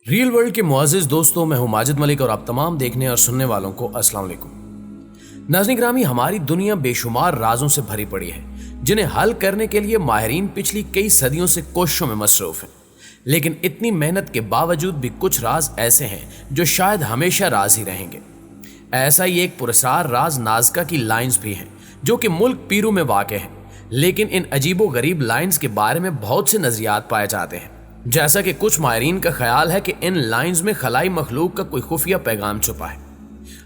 Real world के मुआज़िज़ दोस्तों, मैं हूं माजिद मलिक और आप तमाम देखने और सुनने वालों को अस्सलाम वालेकुम। नाज़रीन ग्रामी, हमारी दुनिया बेशुमार राजों से भरी पड़ी है जिन्हें हल करने के लिए माहिरीन पिछली कई सदियों से कोशिशों में मसरूफ हैं। लेकिन इतनी मेहनत के बावजूद भी कुछ राज ऐसे हैं जो शायद हमेशा राज ही रहेंगे। ऐसा ही एक पुरस्कार राज नाज़का की लाइन्स भी हैं जो कि मुल्क पीरू में वाक़े हैं। लेकिन इन अजीबो गरीब लाइन्स के बारे में बहुत से नज़रियात पाए जाते हैं। जैसा कि कुछ माहिरीन का ख्याल है कि इन लाइन्स में खलाई मखलूक का कोई खुफिया पैगाम छुपा है।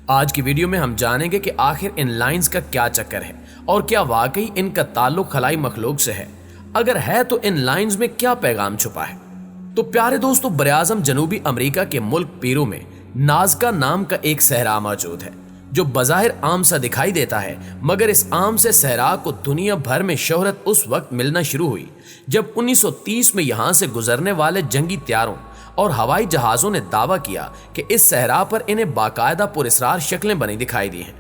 आज की वीडियो में हम जानेंगे कि आखिर इन लाइन्स का क्या चक्कर है और क्या वाकई इनका ताल्लुक खलाई मखलूक से है। अगर है तो इन लाइन्स में क्या पैगाम छुपा है। तो प्यारे दोस्तों, बरआज़म जनूबी अमेरिका के मुल्क पीरू में नाज़का नाम का एक सहरा मौजूद है जो बज़ाहिर आम सा दिखाई देता है, मगर इस आम से सहरा को दुनिया भर में शोहरत उस वक्त मिलना शुरू हुई जब 1930 में यहाँ से गुजरने वाले जंगी त्यारों और हवाई जहाज़ों ने दावा किया कि इस सहरा पर इन्हें बाकायदा पुरस्कार शक्लें बनी दिखाई दी हैं,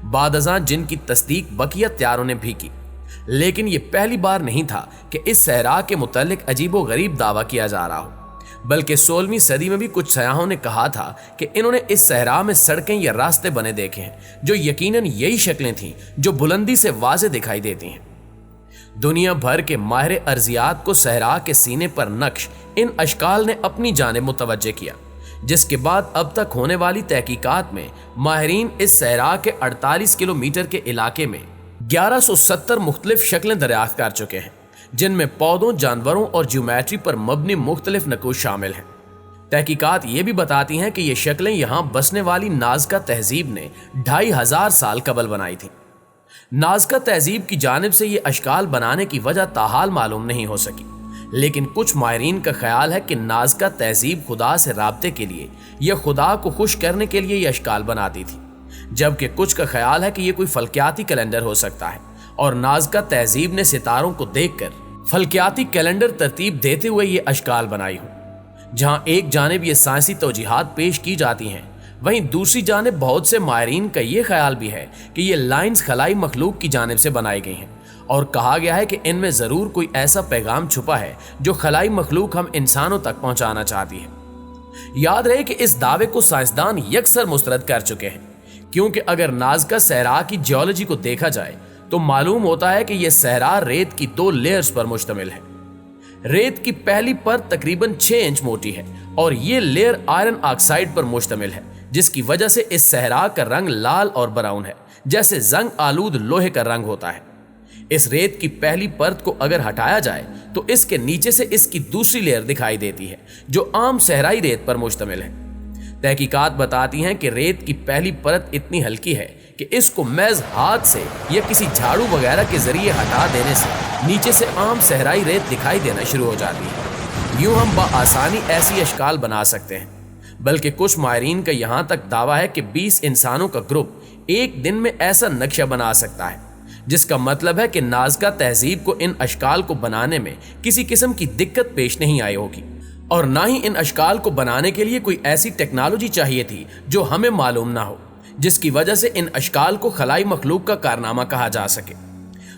बादअज़ां जिनकी तस्दीक बकिया त्यारों ने भी की। लेकिन ये पहली बार नहीं था कि इस सहरा के मुतल्लिक अजीबो गरीब दावा किया जा रहा हो, बल्कि 16वीं सदी में भी कुछ सयाहों ने कहा था कि इन्होंने इस सहरा में सड़कें या रास्ते बने देखे हैं जो यकीनन यही शक्लें थीं जो बुलंदी से वाज़े दिखाई देती हैं। दुनिया भर के माहिर अर्जियात को सहरा के सीने पर नक्श इन अशकाल ने अपनी जानिब मुतवज्जे किया, जिसके बाद अब तक होने वाली तहकीकात में माहिरीन इस सहरा के 48 किलोमीटर के इलाके में 1170 मुख्तलिफ शक्लें दरियाफ्त कर चुके हैं, जिनमें पौधों, जानवरों और ज्योमेट्री पर मबनी मुख्तलिफ नकूश शामिल हैं। तहकीकात ये भी बताती हैं कि ये शक्लें यहाँ बसने वाली नाज़का तहजीब ने 2500 साल कबल बनाई थी। नाज़का तहजीब की जानिब से ये अशकाल बनाने की वजह ताहाल मालूम नहीं हो सकी, लेकिन कुछ माहिरीन का ख्याल है कि नाज़का तहजीब खुदा से राब्ते के लिए या खुदा को खुश करने के लिए ये अशकाल बनाती थी, जबकि कुछ का ख्याल है कि ये कोई फल्कियाती कैलेंडर हो सकता है और नाज़का तहजीब ने सितारों को देखकर फल्कियाती कैलेंडर तरतीब देते हुए ये अशकाल बनाई हो। जहाँ एक जानिब ये साइंसी तौजीहात पेश की जाती हैं, वहीं दूसरी जानिब बहुत से माहिरीन का ये ख्याल भी है कि ये लाइन्स खलाई मखलूक की जानिब से बनाई गई हैं और कहा गया है कि इनमें ज़रूर कोई ऐसा पैगाम छुपा है जो खलाई मखलूक हम इंसानों तक पहुँचाना चाहती है। याद रहे कि इस दावे को साइंसदान यकसर मुस्तरद कर चुके हैं, क्योंकि अगर नाज़का सहरा की जियोलॉजी को देखा जाए तो मालूम होता है कि यह सहरा रेत की 2 लेयर्स पर मुश्तमिल है। रेत की पहली परत तकरीबन 6 इंच मोटी है और ये लेयर आयरन ऑक्साइड पर मुश्तमिल है, जिसकी वजह से इस सहरा का रंग लाल और ब्राउन है, जैसे जंग आलूद लोहे का रंग होता है। इस रेत की पहली परत को अगर हटाया जाए तो इसके नीचे से इसकी दूसरी लेयर दिखाई देती है जो आम सहराई रेत पर मुश्तमिल है। तहकीकात बताती हैं कि रेत की पहली परत इतनी हल्की है कि इसको महज हाथ से या किसी झाड़ू वगैरह के जरिए हटा देने से नीचे से आम सहराई रेत दिखाई देना शुरू हो जाती है। यूं हम बआसानी ऐसी अशकाल बना सकते हैं, बल्कि कुछ माहिरीन का यहाँ तक दावा है कि 20 इंसानों का ग्रुप एक दिन में ऐसा नक्शा बना सकता है, जिसका मतलब है कि नाज़का तहजीब को इन अशकाल को बनाने में किसी किस्म की दिक्कत पेश नहीं आई होगी और ना ही इन अशकाल को बनाने के लिए कोई ऐसी टेक्नोलॉजी चाहिए थी जो हमें मालूम ना हो, जिसकी वजह से इन अशकाल को खलाई मखलूक का कारनामा कहा जा सके।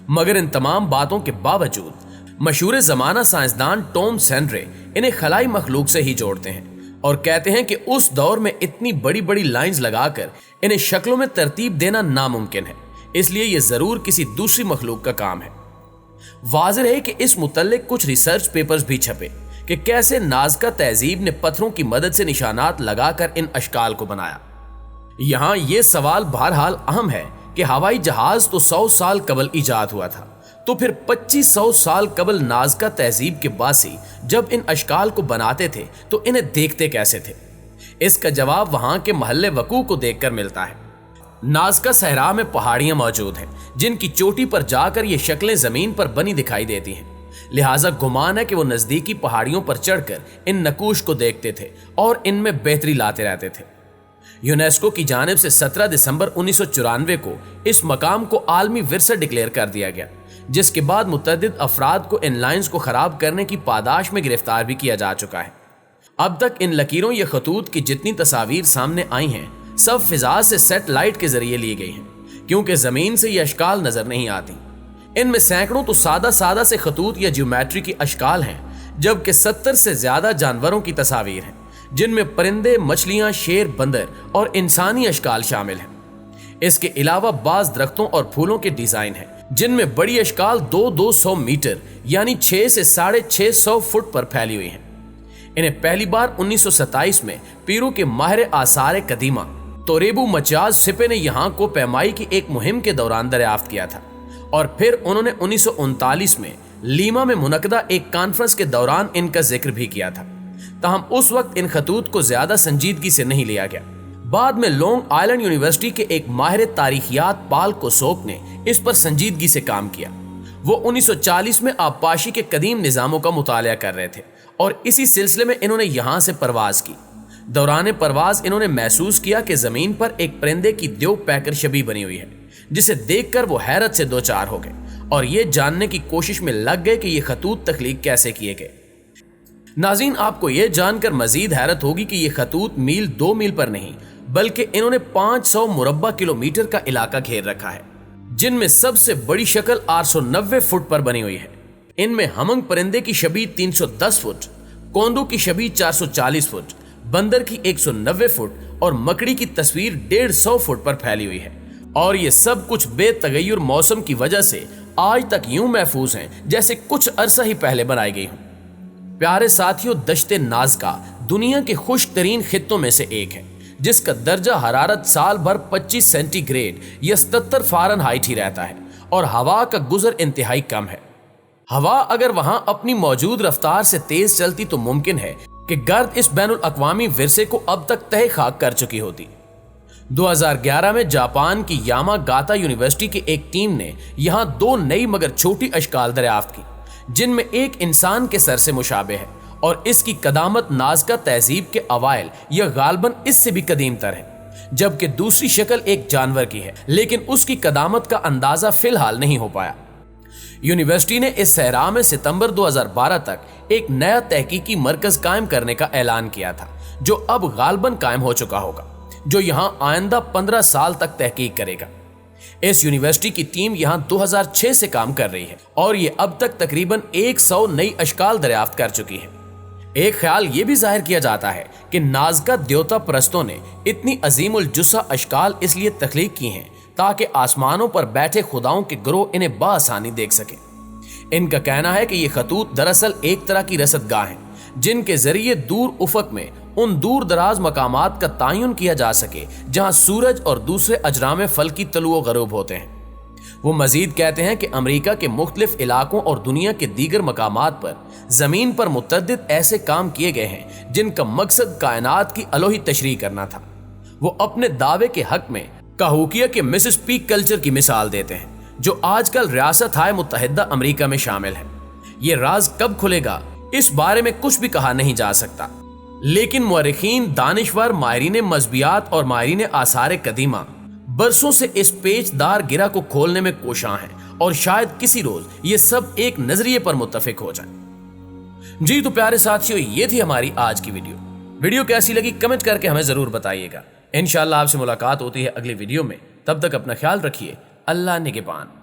मगर इन तमाम बातों के बावजूद मशहूर ज़माना साइंसदान टॉम सेंड्रे इन्हें खलाई मखलूक से ही जोड़ते हैं और कहते हैं कि उस दौर में इतनी बड़ी बड़ी लाइन्स लगाकर इन्हें शक्लों में तरतीब देना नामुमकिन है, इसलिए यह ज़रूर किसी दूसरी मखलूक का काम है। वाज़ेह है कि इस मुतल्लिक कुछ रिसर्च पेपर्स भी छपे कि कैसे नाज़का तहजीब ने पत्थरों की मदद से निशानात लगाकर इन अशकाल को बनाया। यहाँ ये सवाल बहरहाल अहम है कि हवाई जहाज तो 100 साल कबल इजाद हुआ था, तो फिर 2500 साल कबल नाज़का तहजीब के बासी जब इन अशकाल को बनाते थे तो इन्हें देखते कैसे थे? इसका जवाब वहाँ के महल्ले वकू को देखकर मिलता है। नाज़का सहरा में पहाड़ियाँ मौजूद हैं जिनकी चोटी पर जाकर ये शक्लें ज़मीन पर बनी दिखाई देती हैं, लिहाजा गुमान है कि वो नज़दीकी पहाड़ियों पर चढ़कर इन नकूश को देखते थे और इनमें बेहतरी लाते रहते थे। यूनेस्को की जानिब से 17 दिसंबर 1994 को इस मकाम को आलमी विरसा डिक्लेयर कर दिया गया, जिसके बाद मुतअद्दिद अफराद को इन लाइन्स को ख़राब करने की पादाश में गिरफ्तार भी किया जा चुका है। अब तक इन लकीरों या खतूत की जितनी तस्वीर सामने आई हैं सब फिजा से सेटेलाइट के जरिए ली गई हैं, क्योंकि ज़मीन से ये अशकाल नज़र नहीं आती। इनमें सैकड़ों तो सादा से खतूत या ज्योमेट्री की अशकाल हैं, जबकि 70 से ज्यादा जानवरों की तस्वीर हैं, जिनमें परिंदे, मछलियां, शेर, बंदर और इंसानी अशकाल शामिल हैं। इसके अलावा बाज दरख्तों और फूलों के डिजाइन हैं, जिनमें बड़ी अशकाल 200 मीटर यानी 6 से 650 फुट पर फैली हुई हैं। इन्हें पहली बार 1927 में पीरू के माहिर आसार कदीमा तोरेबू मचाज सिपे ने यहाँ को पैमाई की एक मुहिम के दौरान दरियाफ्त किया था, और फिर उन्होंने 1939 में लीमा में मुनक्कदा एक कॉन्फ्रेंस के दौरान इनका जिक्र भी किया था। ताहम उस वक्त इन खतूत को ज्यादा संजीदगी से नहीं लिया गया। बाद में लॉन्ग आइलैंड यूनिवर्सिटी के एक माहिर तारीखियात पाल कोसोक ने इस पर संजीदगी से काम किया। वो 1940 में आबपाशी के कदीम निज़ामों का मुतालिया कर रहे थे और इसी सिलसिले में इन्होंने यहाँ से परवाज की। दौरान परवाज इन्होंने महसूस किया कि जमीन पर एक परिंदे की द्यो पैकर शबी बनी हुई है, जिसे देखकर वो हैरत से दो चार हो गए और ये जानने की कोशिश में लग गए कि ये खतूत तख्लीक कैसे किए गए। नाज़रीन, आपको ये जानकर मजीद हैरत होगी कि ये खतूत मील 2 मील पर नहीं बल्कि इन्होंने 500 मुरब्बा किलोमीटर का इलाका घेर रखा है, जिनमें सबसे बड़ी शक्ल 890 फुट पर बनी हुई है। इनमें हमंग परिंदे की शबी 310 फुट, कोंदू की शबी 440 फुट, बंदर की 190 फुट और मकड़ी की तस्वीर 150 फुट पर फैली हुई है। और ये सब कुछ बेतगय्युर मौसम की वजह से आज तक यूं महफूज हैं जैसे कुछ अरसा ही पहले बनाई गई हों। प्यारे साथियों, दश्ते नाज़का दुनिया के खुश्क तरीन खित्तों में से एक है, जिसका दर्जा हरारत साल भर 25 सेंटीग्रेड या 77 फ़ारेनहाइट ही रहता है और हवा का गुजर इंतहाई कम है। हवा अगर वहां अपनी मौजूद रफ्तार से तेज चलती तो मुमकिन है कि गर्द इस बैनुल अक़वामी विरसे को अब तक तहे खाक कर चुकी होती। 2011 में जापान की यामागाता यूनिवर्सिटी की एक टीम ने यहाँ 2 नई मगर छोटी अशकाल दरियाफ्त की, जिनमें एक इंसान के सर से मुशाबे है और इसकी कदामत नाज़का तहजीब के अवाइल या गालबन इससे भी कदीम तर है, जबकि दूसरी शक्ल एक जानवर की है लेकिन उसकी कदामत का अंदाजा फिलहाल नहीं हो पाया। यूनिवर्सिटी ने इस सहरा में सितंबर 2012 तक एक नया तहकीकी मरकज कायम करने का ऐलान किया था, जो अब गालबन कायम हो चुका होगा, जो यहाँ आइंदा 15 साल तक तहकीक करेगा। इस यूनिवर्सिटी की टीम यहाँ 2006 से काम कर रही है और ये अब तक तकरीबन 100 नई अशकाल दरियाफ्त कर चुकी है। एक ख्याल ये भी जाहिर किया जाता है कि नाज़का द्योता परस्तों ने इतनी अजीमुल जुस्सा अशकाल इसलिए तख्लीक की हैं ताकि आसमानों पर बैठे खुदाओं के ग्रोह इन्हें बासानी देख सके। इनका कहना है कि ये खतूत दरअसल एक तरह की रसदगाह हैं, जिनके जरिए दूर उफक में उन दूर दराज मकामात का तयन किया जा सके जहां सूरज और दूसरे अजराम फल्की तलुओ गरूब होते हैं। वो मजीद कहते हैं कि अमेरिका के मुख्तलिफ इलाकों और दुनिया के दीगर मकामात पर जमीन पर मुतअद्दिद ऐसे काम किए गए हैं जिनका मकसद कायनात की अलोही तशरीह करना था। वो अपने दावे के हक में काहूकिया के मिसिसिपी कल्चर की मिसाल देते हैं, जो आजकल रियासत हाय मुत्तहिदा अमेरिका में शामिल है। ये राज कब खुलेगा इस बारे में कुछ भी कहा नहीं जा सकता, लेकिन मुअर्रिखीन, दानिशवर, माहिरीन मज़हबियात और माहिरीन आसार कदीमा बरसों से इस पेचदार गिरा को खोलने में कोशां हैं और शायद किसी रोज ये सब एक नजरिए पर मुत्तफिक हो जाए। जी तो प्यारे साथियों, ये थी हमारी आज की वीडियो कैसी लगी कमेंट करके हमें जरूर बताइएगा। इंशाअल्लाह आपसे मुलाकात होती है अगली वीडियो में। तब तक अपना ख्याल रखिए। अल्लाह निगहबान।